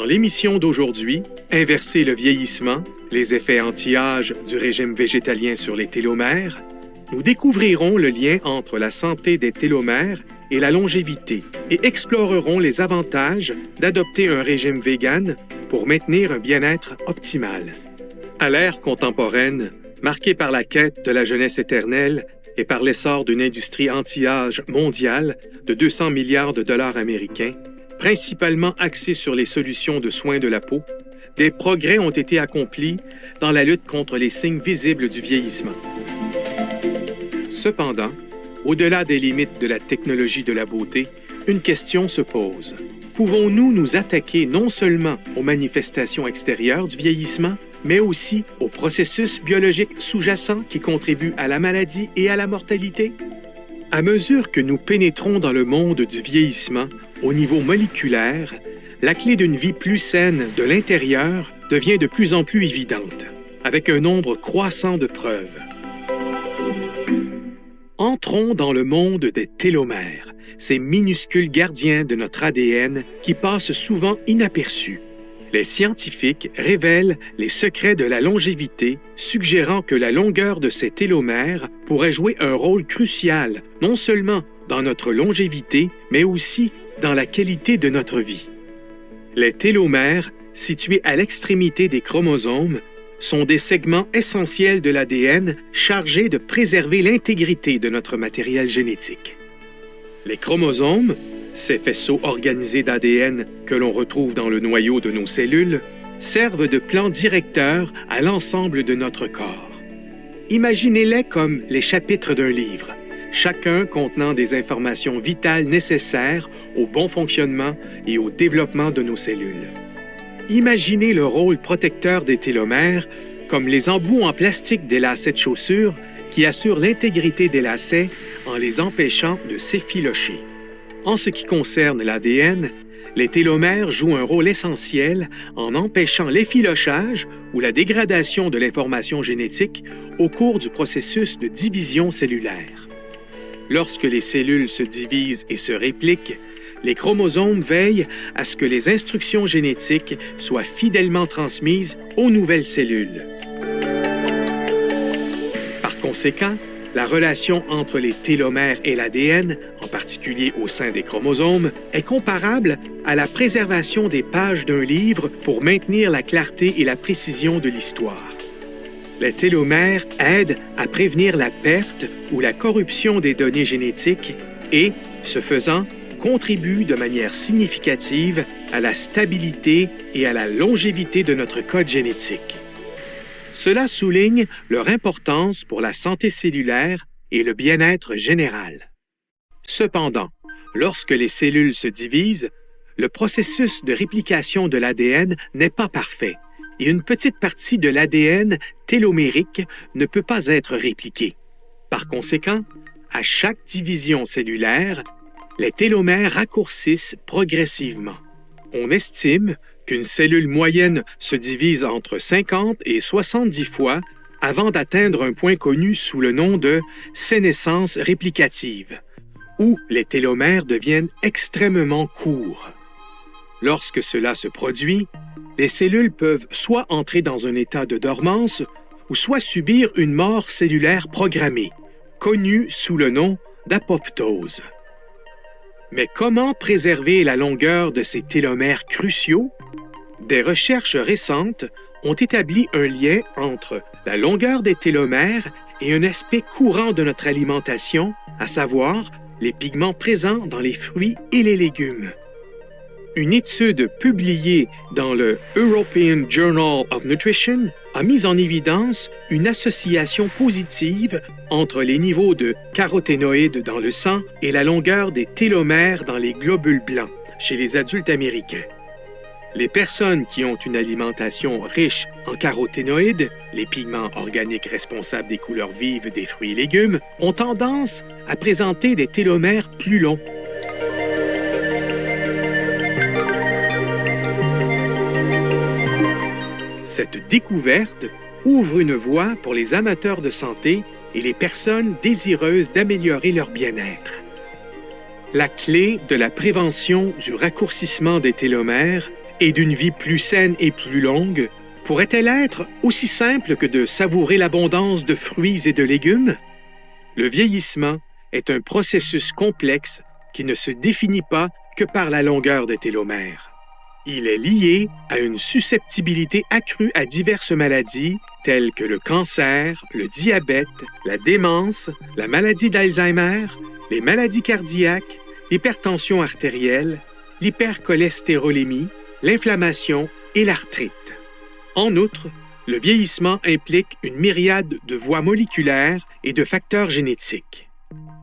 l'émission d'aujourd'hui, Inverser le vieillissement, les effets anti-âge du régime végétalien sur les télomères, nous découvrirons le lien entre la santé des télomères et la longévité et explorerons les avantages d'adopter un régime vegan pour maintenir un bien-être optimal. À l'ère contemporaine, marquée par la quête de la jeunesse éternelle et par l'essor d'une industrie anti-âge mondiale de 200 milliards de dollars américains, principalement axée sur les solutions de soins de la peau, des progrès ont été accomplis dans la lutte contre les signes visibles du vieillissement. Cependant, au-delà des limites de la technologie de la beauté, une question se pose. Pouvons-nous nous attaquer non seulement aux manifestations extérieures du vieillissement, mais aussi aux processus biologiques sous-jacents qui contribuent à la maladie et à la mortalité? À mesure que nous pénétrons dans le monde du vieillissement au niveau moléculaire, la clé d'une vie plus saine de l'intérieur devient de plus en plus évidente, avec un nombre croissant de preuves. Entrons dans le monde des télomères, ces minuscules gardiens de notre ADN qui passent souvent inaperçus. Les scientifiques révèlent les secrets de la longévité, suggérant que la longueur de ces télomères pourrait jouer un rôle crucial, non seulement dans notre longévité, mais aussi dans la qualité de notre vie. Les télomères, situés à l'extrémité des chromosomes, sont des segments essentiels de l'ADN chargés de préserver l'intégrité de notre matériel génétique. Les chromosomes, ces faisceaux organisés d'ADN que l'on retrouve dans le noyau de nos cellules, servent de plan directeur à l'ensemble de notre corps. Imaginez-les comme les chapitres d'un livre, chacun contenant des informations vitales nécessaires au bon fonctionnement et au développement de nos cellules. Imaginez le rôle protecteur des télomères comme les embouts en plastique des lacets de chaussures qui assurent l'intégrité des lacets en les empêchant de s'effilocher. En ce qui concerne l'ADN, les télomères jouent un rôle essentiel en empêchant l'effilochage ou la dégradation de l'information génétique au cours du processus de division cellulaire. Lorsque les cellules se divisent et se répliquent, les chromosomes veillent à ce que les instructions génétiques soient fidèlement transmises aux nouvelles cellules. Par conséquent, la relation entre les télomères et l'ADN, en particulier au sein des chromosomes, est comparable à la préservation des pages d'un livre pour maintenir la clarté et la précision de l'histoire. Les télomères aident à prévenir la perte ou la corruption des données génétiques et, ce faisant, contribuent de manière significative à la stabilité et à la longévité de notre code génétique. Cela souligne leur importance pour la santé cellulaire et le bien-être général. Cependant, lorsque les cellules se divisent, le processus de réplication de l'ADN n'est pas parfait et une petite partie de l'ADN télomérique ne peut pas être répliquée. Par conséquent, à chaque division cellulaire, les télomères raccourcissent progressivement. On estime qu'une cellule moyenne se divise entre 50 et 70 fois avant d'atteindre un point connu sous le nom de sénescence réplicative, où les télomères deviennent extrêmement courts. Lorsque cela se produit, les cellules peuvent soit entrer dans un état de dormance ou soit subir une mort cellulaire programmée, connue sous le nom d'apoptose. Mais comment préserver la longueur de ces télomères cruciaux? Des recherches récentes ont établi un lien entre la longueur des télomères et un aspect courant de notre alimentation, à savoir les pigments présents dans les fruits et les légumes. Une étude publiée dans le European Journal of Nutrition a mis en évidence une association positive entre les niveaux de caroténoïdes dans le sang et la longueur des télomères dans les globules blancs chez les adultes américains. Les personnes qui ont une alimentation riche en caroténoïdes, les pigments organiques responsables des couleurs vives des fruits et légumes, ont tendance à présenter des télomères plus longs. Cette découverte ouvre une voie pour les amateurs de santé et les personnes désireuses d'améliorer leur bien-être. La clé de la prévention du raccourcissement des télomères et d'une vie plus saine et plus longue pourrait-elle être aussi simple que de savourer l'abondance de fruits et de légumes? Le vieillissement est un processus complexe qui ne se définit pas que par la longueur des télomères. Il est lié à une susceptibilité accrue à diverses maladies telles que le cancer, le diabète, la démence, la maladie d'Alzheimer, les maladies cardiaques, l'hypertension artérielle, l'hypercholestérolémie, l'inflammation et l'arthrite. En outre, le vieillissement implique une myriade de voies moléculaires et de facteurs génétiques.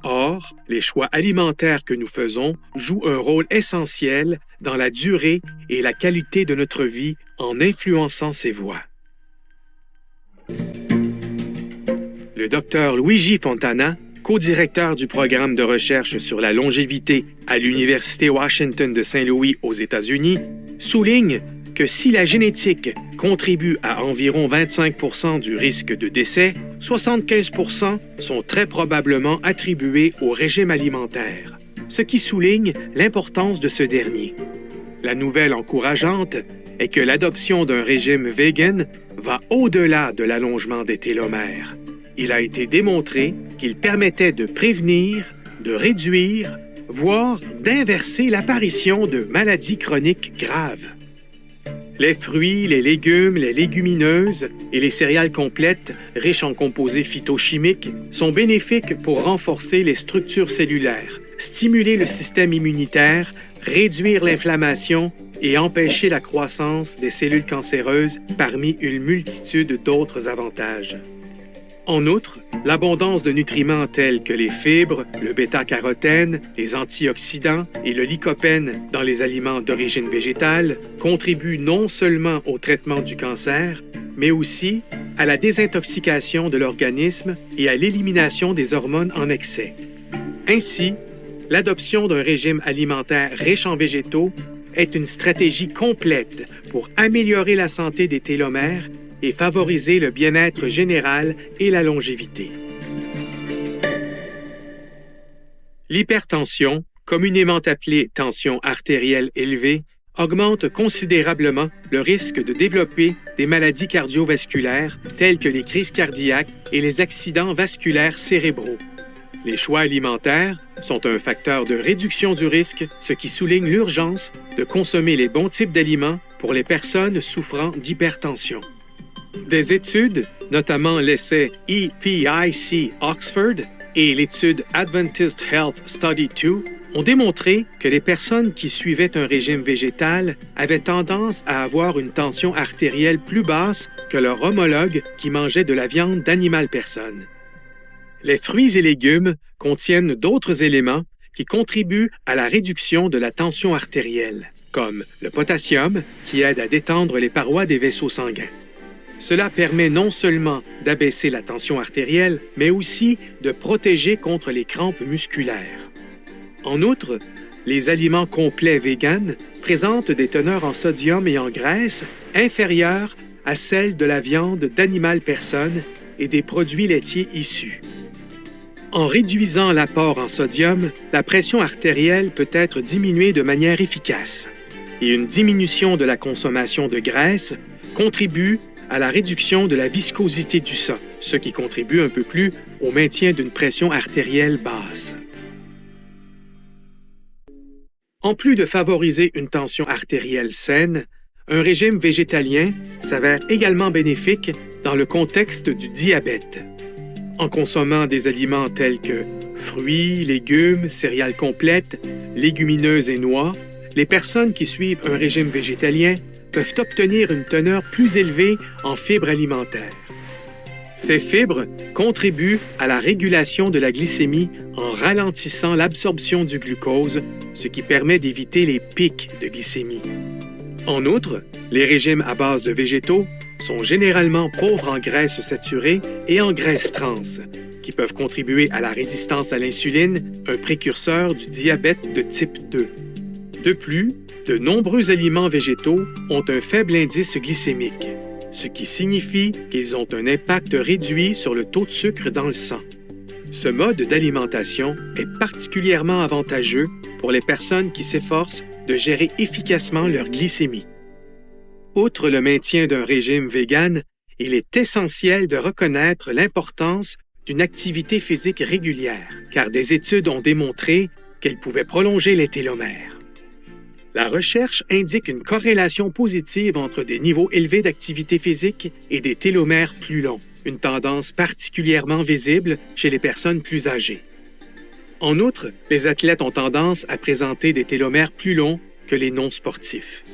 Or, les choix alimentaires que nous faisons jouent un rôle essentiel dans la durée et la qualité de notre vie en influençant ces voies. Le Dr Luigi Fontana, co-directeur du programme de recherche sur la longévité à l'Université Washington de Saint-Louis aux États-Unis, souligne que si la génétique contribue à environ 25 % du risque de décès, 75 % sont très probablement attribués au régime alimentaire, ce qui souligne l'importance de ce dernier. La nouvelle encourageante est que l'adoption d'un régime vegan va au-delà de l'allongement des télomères. Il a été démontré qu'il permettait de prévenir, de réduire, voire d'inverser l'apparition de maladies chroniques graves. Les fruits, les légumes, les légumineuses et les céréales complètes riches en composés phytochimiques sont bénéfiques pour renforcer les structures cellulaires, stimuler le système immunitaire, réduire l'inflammation et empêcher la croissance des cellules cancéreuses parmi une multitude d'autres avantages. En outre, l'abondance de nutriments tels que les fibres, le bêta-carotène, les antioxydants et le lycopène dans les aliments d'origine végétale contribuent non seulement au traitement du cancer, mais aussi à la désintoxication de l'organisme et à l'élimination des hormones en excès. Ainsi, l'adoption d'un régime alimentaire riche en végétaux est une stratégie complète pour améliorer la santé des télomères et favoriser le bien-être général et la longévité. L'hypertension, communément appelée tension artérielle élevée, augmente considérablement le risque de développer des maladies cardiovasculaires telles que les crises cardiaques et les accidents vasculaires cérébraux. Les choix alimentaires sont un facteur de réduction du risque, ce qui souligne l'urgence de consommer les bons types d'aliments pour les personnes souffrant d'hypertension. Des études, notamment l'essai EPIC Oxford et l'étude Adventist Health Study 2, ont démontré que les personnes qui suivaient un régime végétal avaient tendance à avoir une tension artérielle plus basse que leurs homologues qui mangeaient de la viande d'animal personne. Les fruits et légumes contiennent d'autres éléments qui contribuent à la réduction de la tension artérielle, comme le potassium qui aide à détendre les parois des vaisseaux sanguins. Cela permet non seulement d'abaisser la tension artérielle, mais aussi de protéger contre les crampes musculaires. En outre, les aliments complets véganes présentent des teneurs en sodium et en graisse inférieures à celles de la viande d'animal personne et des produits laitiers issus. En réduisant l'apport en sodium, la pression artérielle peut être diminuée de manière efficace. Et une diminution de la consommation de graisse contribue à la réduction de la viscosité du sang, ce qui contribue un peu plus au maintien d'une pression artérielle basse. En plus de favoriser une tension artérielle saine, un régime végétalien s'avère également bénéfique dans le contexte du diabète. En consommant des aliments tels que fruits, légumes, céréales complètes, légumineuses et noix, les personnes qui suivent un régime végétalien peuvent obtenir une teneur plus élevée en fibres alimentaires. Ces fibres contribuent à la régulation de la glycémie en ralentissant l'absorption du glucose, ce qui permet d'éviter les pics de glycémie. En outre, les régimes à base de végétaux sont généralement pauvres en graisses saturées et en graisses trans, qui peuvent contribuer à la résistance à l'insuline, un précurseur du diabète de type 2. De plus, de nombreux aliments végétaux ont un faible indice glycémique, ce qui signifie qu'ils ont un impact réduit sur le taux de sucre dans le sang. Ce mode d'alimentation est particulièrement avantageux pour les personnes qui s'efforcent de gérer efficacement leur glycémie. Outre le maintien d'un régime vegan, il est essentiel de reconnaître l'importance d'une activité physique régulière, car des études ont démontré qu'elle pouvait prolonger les télomères. La recherche indique une corrélation positive entre des niveaux élevés d'activité physique et des télomères plus longs, une tendance particulièrement visible chez les personnes plus âgées. En outre, les athlètes ont tendance à présenter des télomères plus longs que les non-sportifs.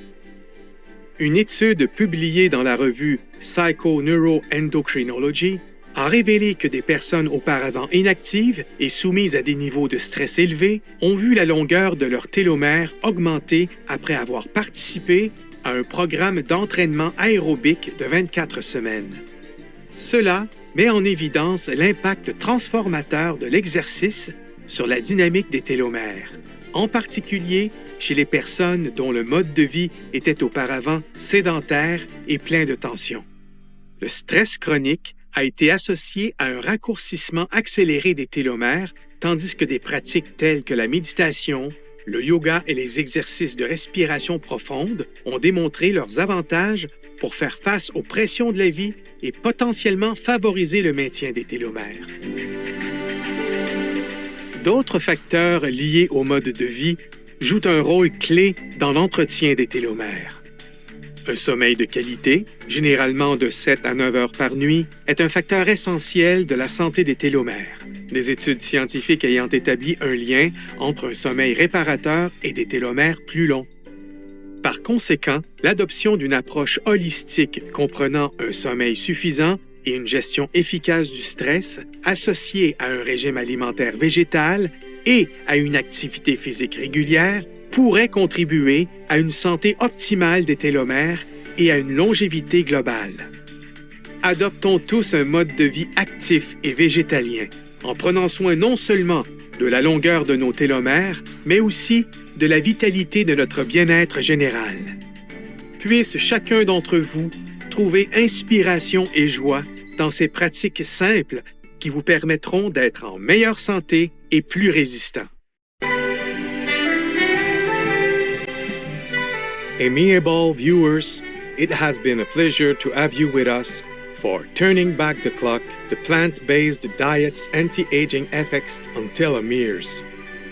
Une étude publiée dans la revue Psychoneuroendocrinology a révélé que des personnes auparavant inactives et soumises à des niveaux de stress élevés ont vu la longueur de leur télomère augmenter après avoir participé à un programme d'entraînement aérobique de 24 semaines. Cela met en évidence l'impact transformateur de l'exercice sur la dynamique des télomères, en particulier chez les personnes dont le mode de vie était auparavant sédentaire et plein de tensions. Le stress chronique a été associé à un raccourcissement accéléré des télomères, tandis que des pratiques telles que la méditation, le yoga et les exercices de respiration profonde ont démontré leurs avantages pour faire face aux pressions de la vie et potentiellement favoriser le maintien des télomères. D'autres facteurs liés au mode de vie jouent un rôle clé dans l'entretien des télomères. Un sommeil de qualité, généralement de 7 à 9 heures par nuit, est un facteur essentiel de la santé des télomères, des études scientifiques ayant établi un lien entre un sommeil réparateur et des télomères plus longs. Par conséquent, l'adoption d'une approche holistique comprenant un sommeil suffisant et une gestion efficace du stress, associée à un régime alimentaire végétal et à une activité physique régulière, pourrait contribuer à une santé optimale des télomères et à une longévité globale. Adoptons tous un mode de vie actif et végétalien, en prenant soin non seulement de la longueur de nos télomères, mais aussi de la vitalité de notre bien-être général. Puisse chacun d'entre vous trouver inspiration et joie dans ces pratiques simples qui vous permettront d'être en meilleure santé et plus résistant. Amiable viewers, it has been a pleasure to have you with us for Turning Back the Clock, the plant-based diet's anti-aging effects on telomeres.